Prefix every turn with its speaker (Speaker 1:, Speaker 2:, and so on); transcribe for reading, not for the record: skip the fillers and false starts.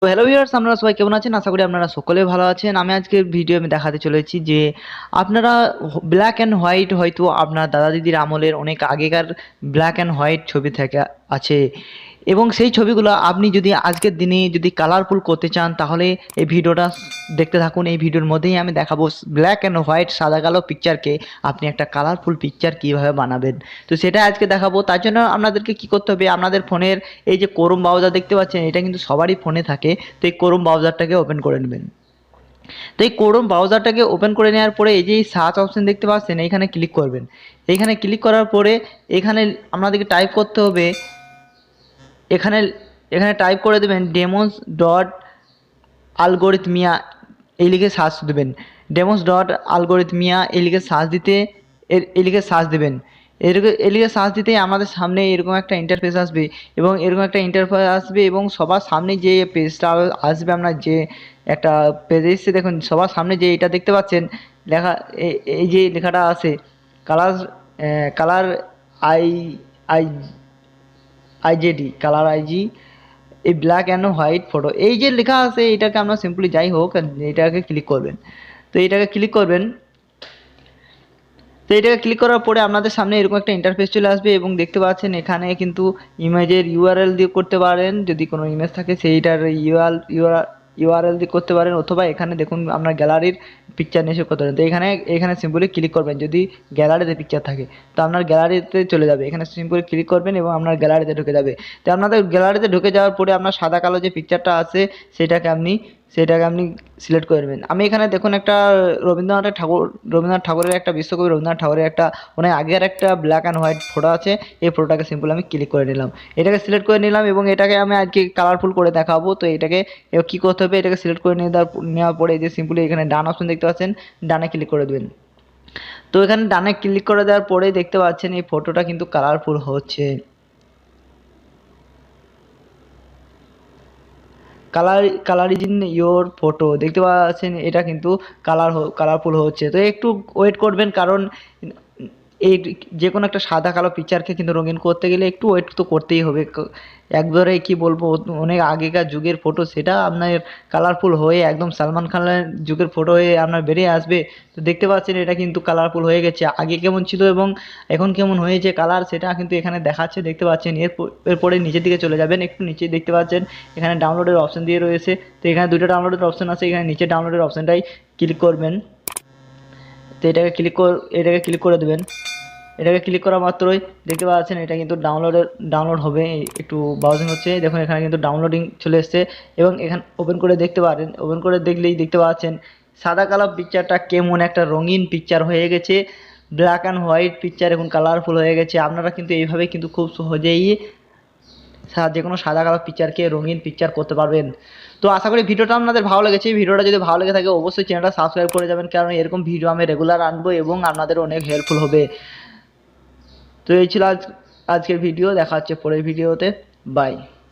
Speaker 1: তো hello viewers, আপনারা সবাই কেমন আছেন? আশা করি আপনারা সকলে ভালো আছেন। আমি আজকের ভিডিও দেখাতে চলেছি যে আপনারা ব্ল্যাক অ্যান্ড হোয়াইট হয়তো আপনার দাদা দিদির আমলের অনেক আগেকার ব্ল্যাক অ্যান্ড হোয়াইট ছবি থেকে আছে, এবং সেই ছবিগুলো আপনি যদি আজকের দিনে যদি কালারফুল করতে চান তাহলে এই ভিডিওটা দেখতে থাকুন। এই ভিডিওর মধ্যেই আমি দেখাবো ব্ল্যাক অ্যান্ড হোয়াইট সাদা কালো পিকচারকে আপনি একটা কালারফুল পিকচার কীভাবে বানাবেন। তো সেটা আজকে দেখাবো। তার জন্য আপনাদেরকে কী করতে হবে, আপনাদের ফোনের এই যে ক্রোম ব্রাউজার দেখতে পাচ্ছেন, এটা কিন্তু সবারই ফোনে থাকে। তো এই ক্রোম ব্রাউজারটাকে ওপেন করে নেবেন। তো এই ক্রোম ব্রাউজারটাকে ওপেন করে নেওয়ার পরে এই যে সার্চ অপশন দেখতে পাচ্ছেন, এইখানে ক্লিক করবেন। এইখানে ক্লিক করার পরে এখানে আপনাদেরকে টাইপ করতে হবে, এখানে এখানে টাইপ করে দেবেন ডেমোস ডট আলগোরিথমিয়া, এই লিখে সার্চ দেবেন। ডেমোস ডট আলগোরিথমিয়া এই লিখে সার্চ দিতে এই লিখে সার্চ দেবেন। এই লিখে সার্চ দিতেই আমাদের সামনে এরকম একটা ইন্টারফেস আসবে, এবং এরকম একটা ইন্টারফেস আসবে এবং সবার সামনে যে পেজটা আসবে, আপনার যে একটা পেজ এসছে দেখুন, সবার সামনে যে এটা দেখতে পাচ্ছেন লেখা, এই যে লেখাটা আছে কালার, কালার আই আই আইজেডি, কালার আইজি, এই ব্ল্যাক অ্যান্ড হোয়াইট ফটো, এই যে লেখা আছে এটাকে আমরা সিম্পলি যাই হোক এটাকে ক্লিক করবেন। তো এটাকে ক্লিক করবেন। তো এটাকে ক্লিক করার পরে আপনাদের সামনে এরকম একটা ইন্টারফেস চলে আসবে, এবং দেখতে পাচ্ছেন এখানে কিন্তু ইমেজের ইউআরএল দিয়ে করতে পারেন, যদি কোনো ইমেজ থাকে সেইটার ইউআরএল দিয়ে করতে পারেন, অথবা এখানে দেখুন আপনার গ্যালারির পিকচার নিয়ে করতে পারেন। তো এখানে সিম্পলি ক্লিক করবেন, যদি গ্যালারিতে পিকচার থাকে তো আপনার গ্যালারিতে চলে যাবে। এখানে সিম্পলি ক্লিক করবেন এবং আপনার গ্যালারিতে ঢুকে যাবে। তো আপনাদের গ্যালারিতে ঢুকে যাওয়ার পরে আপনার সাদা কালো যে পিকচারটা আছে সেটাকে আপনি সিলেক্ট করে নেবেন। আমি এখানে দেখুন একটা রবীন্দ্রনাথ ঠাকুরের একটা বিশ্বকবি রবীন্দ্রনাথ ঠাকুরের একটা অনেক আগের একটা ব্ল্যাক অ্যান্ড হোয়াইট ফটো আছে। এই ফটোটাকে সিম্পল আমি ক্লিক করে নিলাম, এটাকে সিলেক্ট করে নিলাম, এবং এটাকে আমি আজকে কালারফুল করে দেখাবো। তো এটাকে কী করতে হবে, এটাকে সিলেক্ট করে নেওয়ার পরে যে সিম্পলি এখানে ডান অপশন দেখতে পাচ্ছেন, ডানে ক্লিক করে দেবেন। তো এখানে ডানে ক্লিক করে দেওয়ার পরে দেখতে পাচ্ছেন এই ফটোটা কিন্তু কালারফুল হচ্ছে। কালারিজ ইন ইয়োর ফটো দেখতে পাচ্ছেন, এটা কিন্তু কালারফুল হচ্ছে। তো একটু ওয়েট করবেন, কারণ এই যে কোনো একটা সাদা কালো পিকচারকে কিন্তু রঙিন করতে গেলে একটু ওয়েট তো করতেই হবে। একবারে কি বলবো, অনেক আগেকার যুগের ফটো, সেটা আপনার কালারফুল হয়ে একদম সালমান খানের যুগের ফটো হয়ে আপনার বেরিয়ে আসবে। তো দেখতে পাচ্ছেন এটা কিন্তু কালারফুল হয়ে গেছে। আগে কেমন ছিল এবং এখন কেমন হয়েছে কালার, সেটা কিন্তু এখানে দেখাচ্ছে, দেখতে পাচ্ছেন। এরপরে নিচের দিকে চলে যাবেন, একটু নিচে দেখতে পাচ্ছেন এখানে ডাউনলোডের অপশন দিয়ে রয়েছে। তো এখানে দুটো ডাউনলোডের অপশন আছে, এখানে নিচে ডাউনলোডের অপশনটাই ক্লিক করবেন। তো এটাকে ক্লিক করে দেবেন। এটাকে ক্লিক করা মাত্রই দেখতে পাচ্ছেন এটা কিন্তু ডাউনলোড হবে। একটু ব্রাউজিং হচ্ছে, দেখুন এখানে কিন্তু ডাউনলোডিং চলে এসছে, এবং এখানে ওপেন করে দেখতে পারেন। ওপেন করে দেখলেই দেখতে পাচ্ছেন সাদা কালো পিকচারটা কেমন একটা রঙিন পিকচার হয়ে গেছে। ব্ল্যাক অ্যান্ড হোয়াইট পিকচার এখন কালারফুল হয়ে গেছে। আপনারা কিন্তু এইভাবে কিন্তু খুব সহজেই যে কোনো সাদা কালো পিকচারকে রঙিন পিকচার করতে পারবেন। তো আশা করি ভিডিওটা আপনাদের ভালো লেগেছে। ভিডিওটা যদি ভালো লেগে থাকে অবশ্যই চ্যানেলটা সাবস্ক্রাইব করে যাবেন, কারণ এরকম ভিডিও আমি রেগুলার আনবো এবং আপনাদের অনেক হেল্পফুল হবে। তো এই ছিল আজকের ভিডিও। দেখা হচ্ছে পরের ভিডিওতে। বাই।